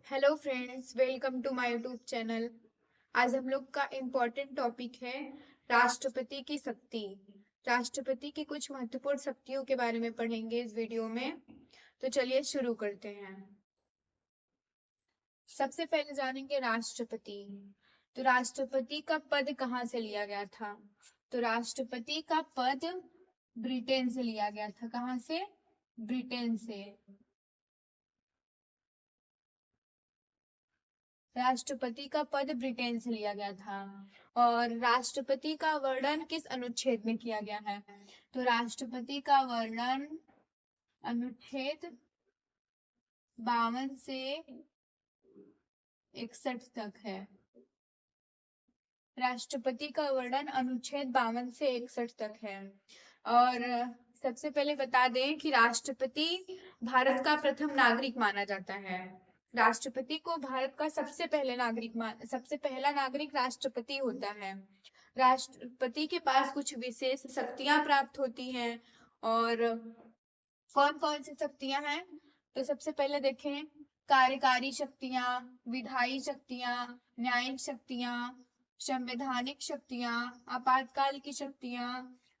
Hello friends, welcome to my YouTube channel. आज हम लोग का इम्पोर्टेंट टॉपिक है राष्ट्रपति की शक्ति। राष्ट्रपति की कुछ महत्वपूर्ण शक्तियों के बारे में पढ़ेंगे इस वीडियो में। तो चलिए शुरू करते हैं। सबसे पहले जानेंगे राष्ट्रपति। तो राष्ट्रपति का पद कहाँ से लिया गया था? तो राष्ट्रपति का पद ब्रिटेन से लिया गया था। कहाँ से? ब्रिटेन से। राष्ट्रपति का पद ब्रिटेन से लिया गया था। और राष्ट्रपति का वर्णन किस अनुच्छेद में किया गया है? तो राष्ट्रपति का वर्णन अनुच्छेद 52 से 61 तक है। राष्ट्रपति का वर्णन अनुच्छेद 52 से 61 तक है। और सबसे पहले बता दें कि राष्ट्रपति भारत का प्रथम नागरिक माना जाता है। राष्ट्रपति को भारत का सबसे पहला नागरिक राष्ट्रपति होता है। राष्ट्रपति के पास कुछ विशेष शक्तियां प्राप्त होती हैं। और कौन कौन सी शक्तियां हैं? तो सबसे पहले देखें, कार्यकारी शक्तियां, विधायी शक्तियां, न्यायिक शक्तियां, संवैधानिक शक्तियां, आपातकाल की शक्तियां,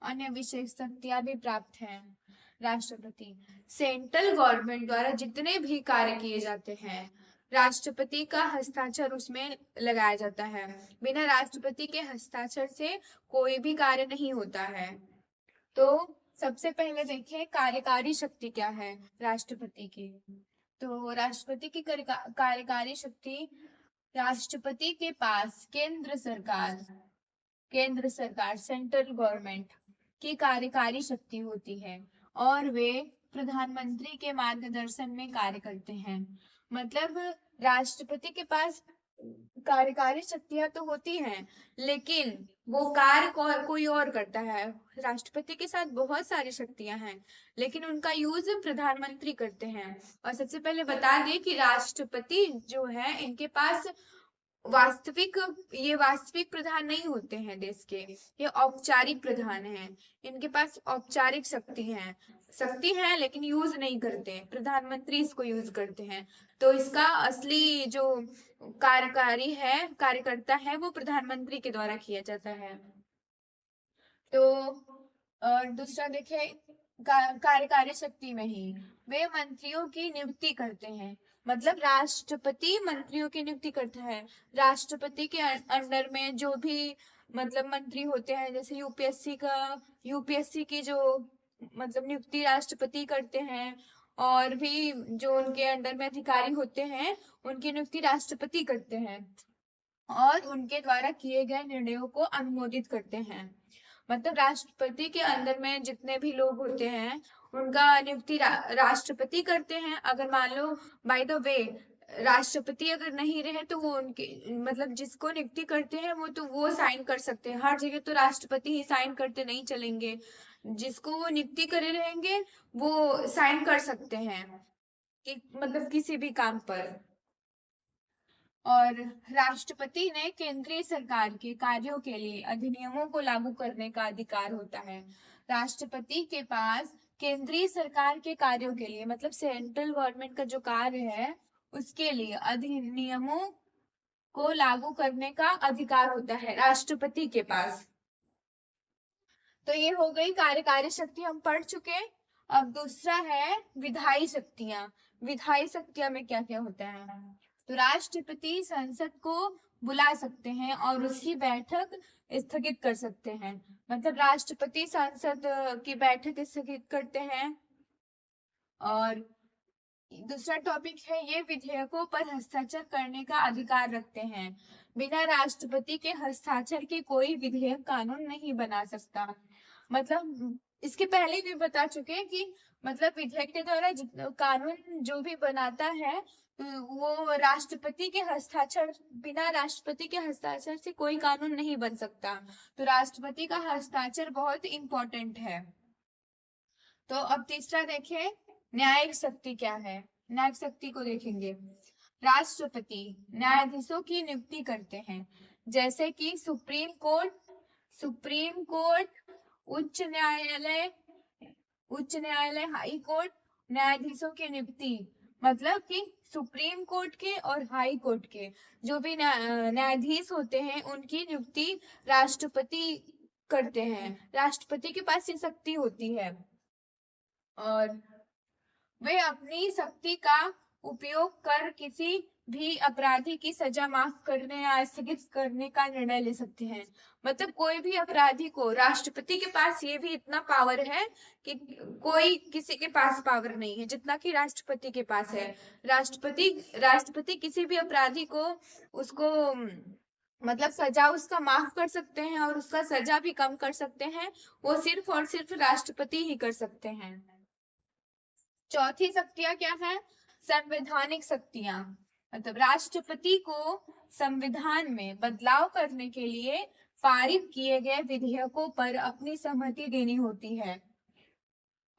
अन्य विशेष शक्तियां भी प्राप्त हैं। राष्ट्रपति सेंट्रल गवर्नमेंट द्वारा जितने भी कार्य किए जाते हैं, राष्ट्रपति का हस्ताक्षर उसमें लगाया जाता है। बिना राष्ट्रपति के हस्ताक्षर से कोई भी कार्य नहीं होता है। तो सबसे पहले देखिए, कार्यकारी शक्ति क्या है राष्ट्रपति की। तो राष्ट्रपति की कार्यकारी शक्ति, राष्ट्रपति के पास केंद्र सरकार सेंट्रल गवर्नमेंट की कार्यकारी शक्ति होती है और वे प्रधानमंत्री के मार्गदर्शन में कार्य करते हैं। मतलब राष्ट्रपति के पास कार्यकारी शक्तियां तो होती हैं, लेकिन वो कार्य कोई और करता है। राष्ट्रपति के साथ बहुत सारी शक्तियां हैं, लेकिन उनका यूज प्रधानमंत्री करते हैं। और सबसे पहले बता दें कि राष्ट्रपति जो है, इनके पास वास्तविक प्रधान नहीं होते हैं देश के। ये औपचारिक प्रधान हैं। इनके पास औपचारिक शक्ति है लेकिन यूज नहीं करते। प्रधानमंत्री इसको यूज करते हैं। तो इसका असली जो कार्यकर्ता है, वो प्रधानमंत्री के द्वारा किया जाता है। तो दूसरा देखे, कार्यकारी शक्ति में ही वे मंत्रियों की नियुक्ति करते हैं। मतलब राष्ट्रपति मंत्रियों की नियुक्ति करता है। राष्ट्रपति के अंडर में जो भी मतलब मंत्री होते हैं, जैसे यूपीएससी की जो मतलब नियुक्ति राष्ट्रपति करते हैं, और भी जो उनके अंडर में अधिकारी होते हैं, उनकी नियुक्ति राष्ट्रपति करते हैं और उनके द्वारा किए गए निर्णयों को अनुमोदित करते हैं। मतलब राष्ट्रपति के अंदर में जितने भी लोग होते हैं, उनका नियुक्ति राष्ट्रपति करते हैं। अगर मान लो बाय द वे राष्ट्रपति अगर नहीं रहे, तो वो उनके मतलब जिसको नियुक्ति करते हैं वो साइन कर सकते हैं। हर जगह तो राष्ट्रपति ही साइन करते नहीं चलेंगे। जिसको वो नियुक्ति करे रहेंगे, वो साइन कर सकते हैं कि मतलब किसी भी काम पर। और राष्ट्रपति ने केंद्रीय सरकार के कार्यों के लिए अधिनियमों को लागू करने का अधिकार होता है। राष्ट्रपति के पास केंद्रीय सरकार के कार्यों के लिए, मतलब सेंट्रल गवर्नमेंट का जो कार्य है, उसके लिए अधिनियमों को लागू करने का अधिकार होता है राष्ट्रपति के पास। तो ये हो गई कार्यकारी शक्ति, हम पढ़ चुके। अब दूसरा है विधायी शक्तियां। विधायी शक्तियां में क्या क्या होता है? तो राष्ट्रपति संसद को बुला सकते हैं और उसकी बैठक स्थगित कर सकते हैं। मतलब राष्ट्रपति संसद की बैठक स्थगित करते हैं। और दूसरा टॉपिक है, ये विधेयकों पर हस्ताक्षर करने का अधिकार रखते हैं। बिना राष्ट्रपति के हस्ताक्षर के कोई विधेयक कानून नहीं बना सकता। मतलब इसके पहले भी बता चुके हैं कि मतलब विधेयक के द्वारा कानून जो भी बनाता है, वो राष्ट्रपति के हस्ताक्षर, बिना राष्ट्रपति के हस्ताक्षर से कोई कानून नहीं बन सकता। तो राष्ट्रपति का हस्ताक्षर बहुत इंपॉर्टेंट है। तो अब तीसरा देखें, न्यायिक शक्ति क्या है। न्यायिक शक्ति को देखेंगे। राष्ट्रपति न्यायाधीशों की नियुक्ति करते हैं, जैसे कि सुप्रीम कोर्ट, उच्च न्यायालय, हाई कोर्ट। न्यायाधीशों की नियुक्ति मतलब कि सुप्रीम कोर्ट के और हाई कोर्ट के जो भी न्यायाधीश होते हैं उनकी नियुक्ति राष्ट्रपति करते हैं। राष्ट्रपति के पास ये शक्ति होती है और वे अपनी शक्ति का उपयोग कर किसी भी अपराधी की सजा माफ करने या स्थगित करने का निर्णय ले सकते हैं। मतलब कोई भी अपराधी को राष्ट्रपति के पास ये भी इतना पावर है कि कोई किसी के पास पावर नहीं है जितना कि राष्ट्रपति के पास है। राष्ट्रपति किसी भी अपराधी को उसको मतलब सजा उसका माफ कर सकते हैं और उसका सजा भी कम कर सकते हैं। वो सिर्फ और सिर्फ राष्ट्रपति ही कर सकते हैं। चौथी शक्तियां क्या है? संवैधानिक शक्तियां। मतलब राष्ट्रपति को संविधान में बदलाव करने के लिए पारित किए गए विधेयकों पर अपनी सहमति देनी होती है।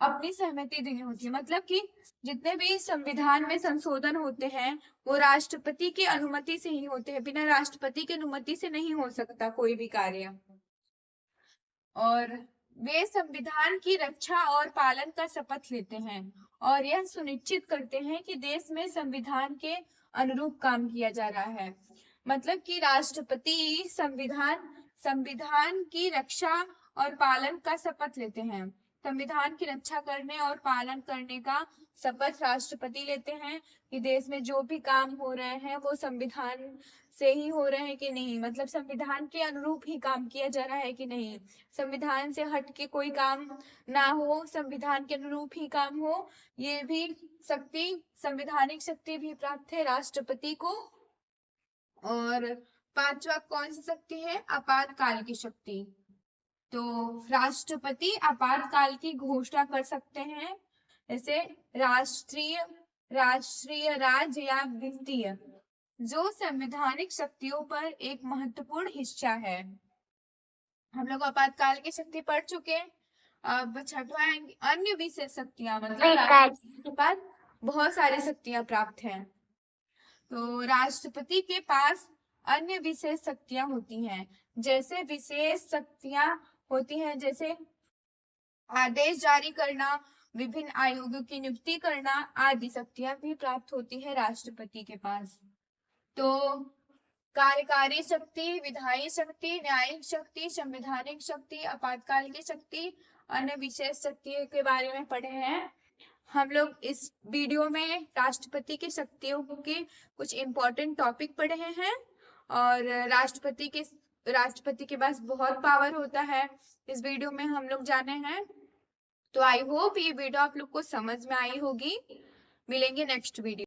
मतलब कि जितने भी संविधान में संशोधन होते हैं वो राष्ट्रपति की अनुमति से ही होते हैं। बिना राष्ट्रपति की अनुमति से नहीं हो सकता कोई भी कार्य। और वे संविधान की रक्षा और पालन का शपथ लेते हैं और यह सुनिश्चित करते हैं कि देश में संविधान के अनुरूप काम किया जा रहा है। मतलब कि राष्ट्रपति संविधान की रक्षा और पालन का शपथ लेते हैं। संविधान की रक्षा करने और पालन करने का शपथ राष्ट्रपति लेते हैं कि देश में जो भी काम हो रहे हैं वो संविधान से ही हो रहे हैं कि नहीं, मतलब संविधान के अनुरूप ही काम किया जा रहा है कि नहीं, संविधान से हट के कोई काम ना हो, संविधान के अनुरूप ही काम हो। ये भी शक्ति, संवैधानिक शक्ति भी प्राप्त है राष्ट्रपति को। और पांचवा कौन सी शक्ति है? आपातकाल की शक्ति। तो राष्ट्रपति आपातकाल की घोषणा कर सकते हैं, जैसे राष्ट्रीय, राज्य या वित्तीय, जो संवैधानिक शक्तियों पर एक महत्वपूर्ण हिस्सा है। हम लोग आपातकाल की शक्ति पढ़ चुके हैं। अब छठवा है अन्य विशेष शक्तियां। मतलब राष्ट्रपति के पास बहुत सारी शक्तियां प्राप्त हैं। तो राष्ट्रपति के पास अन्य विशेष शक्तियां होती हैं। जैसे विशेष शक्तियां होती हैं जैसे आदेश जारी करना, विभिन्न आयोगों की नियुक्ति करना आदि शक्तियां भी प्राप्त होती है राष्ट्रपति के पास। तो कार्यकारी शक्ति, विधायी शक्ति, न्यायिक शक्ति, संवैधानिक शक्ति, आपातकाल की शक्ति, अन्य विशेष शक्तियों के बारे में पढ़े हैं। हम लोग इस वीडियो में राष्ट्रपति की शक्तियों के कुछ इम्पोर्टेंट टॉपिक पढ़े हैं और राष्ट्रपति के पास बहुत पावर होता है, इस वीडियो में हम लोग जाने हैं। तो आई होप ये वीडियो आप लोग को समझ में आई होगी। मिलेंगे नेक्स्ट वीडियो।